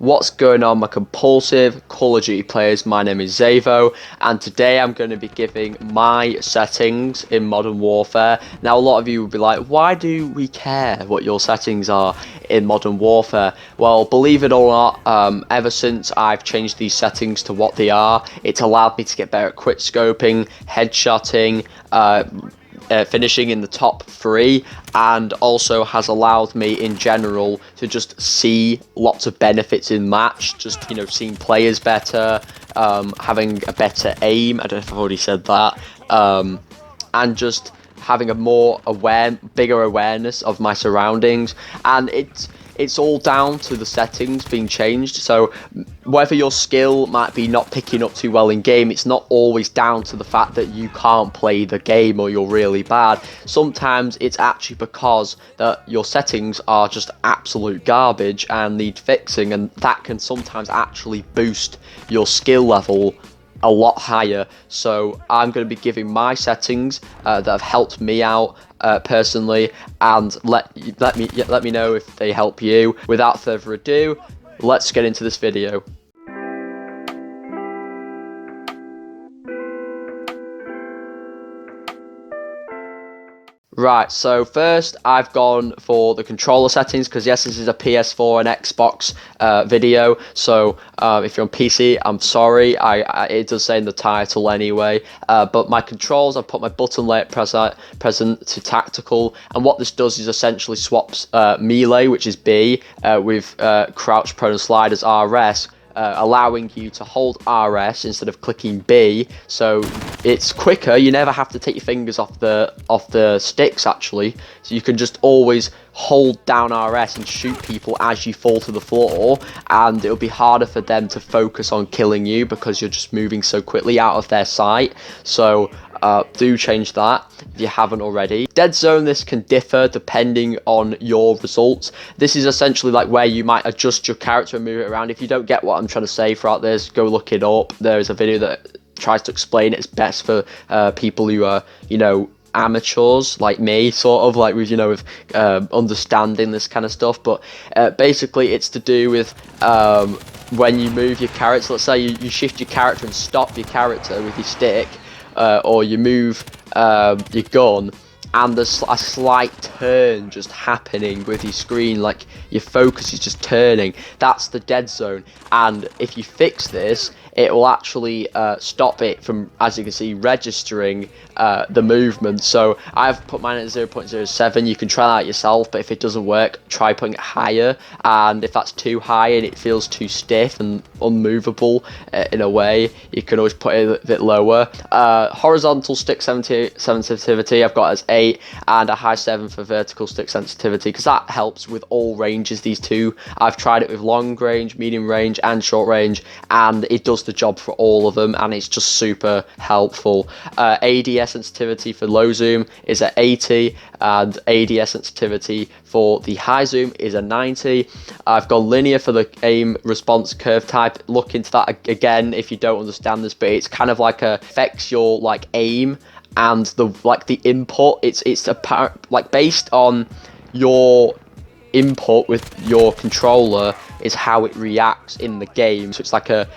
What's going on, my compulsive Call of Duty players? My name is Xavvo, and today I'm going to be giving my settings in Modern Warfare. Now, a lot of you will be like, why do we care what your settings are in Modern Warfare? Well, believe it or not, ever since I've changed these settings to what they are, it's allowed me to get better at quickscoping, headshotting, finishing in the top 3, and also has allowed me in general to just see lots of benefits in match, just, you know, seeing players better, having a better aim, I don't know if I've already said that, and just having a more bigger awareness of my surroundings. And it's all down to the settings being changed. So whether your skill might be not picking up too well in game, it's not always down to the fact that you can't play the game or you're really bad. Sometimes it's actually because that your settings are just absolute garbage and need fixing, and that can sometimes actually boost your skill level a lot higher. So I'm going to be giving my settings that have helped me out personally, and let me know if they help you. Without further ado, let's get into this video. Right, so first I've gone for the controller settings, because yes, this is a PS4 and Xbox video, so if you're on PC, I'm sorry, it does say in the title anyway, but my controls, I've put my button layout present to tactical, and what this does is essentially swaps melee, which is B, with crouch, prone and slide as RS, allowing you to hold RS instead of clicking B, so it's quicker. You never have to take your fingers off the sticks, actually, so you can just always hold down RS and shoot people as you fall to the floor, and it'll be harder for them to focus on killing you because you're just moving so quickly out of their sight. So do change that if you haven't already. Dead zone, this can differ depending on your results. This is essentially like where you might adjust your character and move it around. If you don't get what I'm trying to say throughout this, go look it up. There is a video that tries to explain it. It's best for people who are, you know, amateurs like me, sort of, like, with, you know, with understanding this kind of stuff. But basically it's to do with when you move your character. Let's say you shift your character and stop your character with your stick, or you move your gun, and there's a slight turn just happening with your screen, like your focus is just turning. That's the dead zone, and if you fix this, it will actually stop it from, as you can see, registering the movement. So I've put mine at 0.07. You can try that out yourself, but if it doesn't work, try putting it higher, and if that's too high and it feels too stiff and unmovable in a way, you can always put it a bit lower. Horizontal stick sensitivity I've got as 8, and a high 7 for vertical stick sensitivity, because that helps with all ranges, these two. I've tried it with long range, medium range and short range, and it does the job for all of them, and it's just super helpful. ADS sensitivity for low zoom is at 80, and ADS sensitivity for the high zoom is a 90. I've gone linear for the aim response curve type. Look into that again if you don't understand this, but it's kind of like affects your like aim and the input. It's apparent, like, based on your input with your controller is how it reacts in the game. So it's like a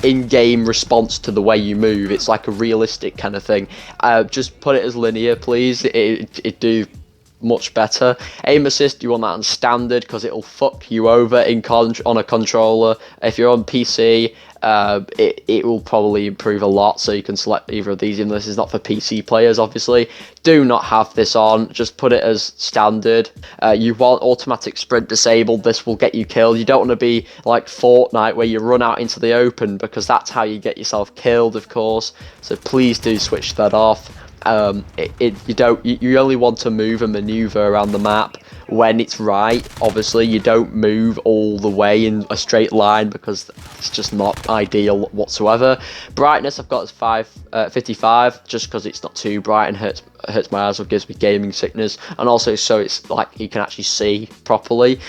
in-game response to the way you move. It's like a realistic kind of thing. Just put it as linear, please. It do much better. Aim assist, you want that on standard because it'll fuck you over on a controller. If you're on PC, it will probably improve a lot, so you can select either of these, even though this is not for PC players, obviously. Do not have this on, just put it as standard. You want automatic sprint disabled. This will get you killed. You don't want to be like Fortnite where you run out into the open, because that's how you get yourself killed, of course, so please do switch that off. You only want to move and maneuver around the map when it's right. Obviously, you don't move all the way in a straight line because it's just not ideal whatsoever. Brightness I've got as 55, just because it's not too bright and hurts my eyes or gives me gaming sickness, and also so it's like you can actually see properly.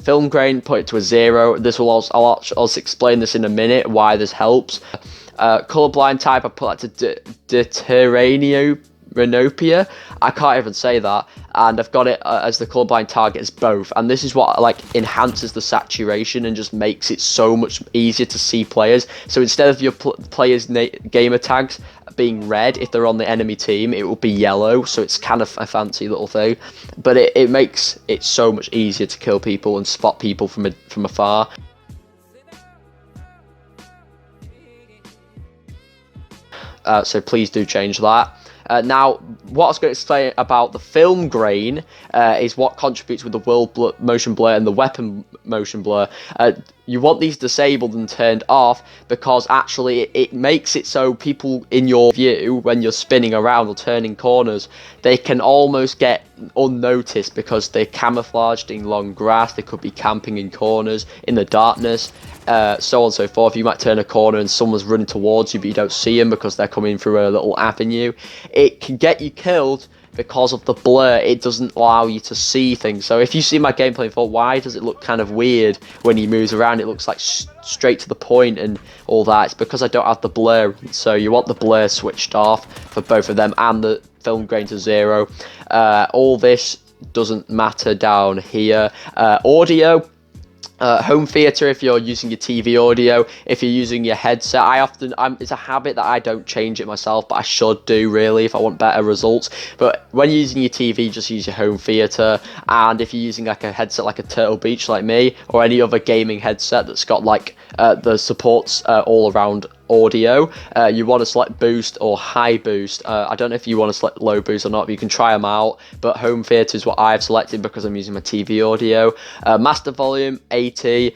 Film grain, put it to a 0. This will also, I'll also explain this in a minute why this helps. Colorblind type, I put that to 𝙻𝚒𝚗𝚔𝚜. I can't even say that, and I've got it as the colorblind target as both, and this is what like enhances the saturation and just makes it so much easier to see players. So instead of your players' gamer tags being red if they're on the enemy team, it will be yellow, so it's kind of a fancy little thing, but it makes it so much easier to kill people and spot people from afar. So please do change that. Now, what I was going to explain about the film grain is what contributes with the world motion blur and the weapon motion blur. You want these disabled and turned off because actually it makes it so people in your view, when you're spinning around or turning corners, they can almost get unnoticed because they're camouflaged in long grass. They could be camping in corners in the darkness, so on and so forth. You might turn a corner and someone's running towards you, but you don't see them because they're coming through a little avenue. It can get you killed because of the blur. It doesn't allow you to see things. So if you see my gameplay and thought, why does it look kind of weird when he moves around? It looks like straight to the point and all that. It's because I don't have the blur. So you want the blur switched off for both of them and the film grain to 0. All this doesn't matter down here. Audio. Home theater if you're using your TV audio. If you're using your headset, it's a habit that I don't change it myself, but I should do really if I want better results. But when you're using your TV, just use your home theater. And if you're using like a headset like a Turtle Beach like me, or any other gaming headset that's got like the supports all around audio, you want to select boost or high boost. I don't know if you want to select low boost or not, but you can try them out. But home theater is what I've selected because I'm using my TV audio. Master volume 80.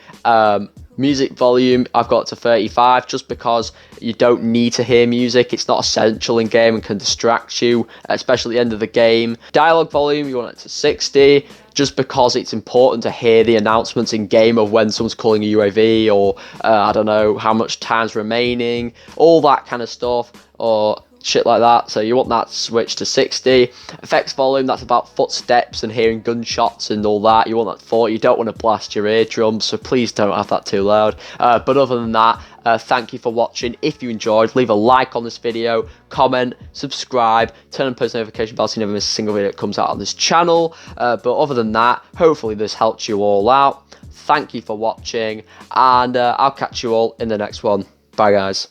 Music volume I've got to 35 just because you don't need to hear music. It's not essential in game and can distract you, especially at the end of the game. Dialogue volume you want it to 60 just because it's important to hear the announcements in game of when someone's calling a UAV, or I don't know how much time's remaining, all that kind of stuff, or shit like that. So you want that switch to 60. Effects volume, that's about footsteps and hearing gunshots and all that. You want that 40. You don't want to blast your eardrums, so please don't have that too loud. But other than that, thank you for watching. If you enjoyed, leave a like on this video, comment, subscribe, turn on post notification bell so you never miss a single video that comes out on this channel. But other than that, hopefully this helped you all out. Thank you for watching, and I'll catch you all in the next one. Bye guys.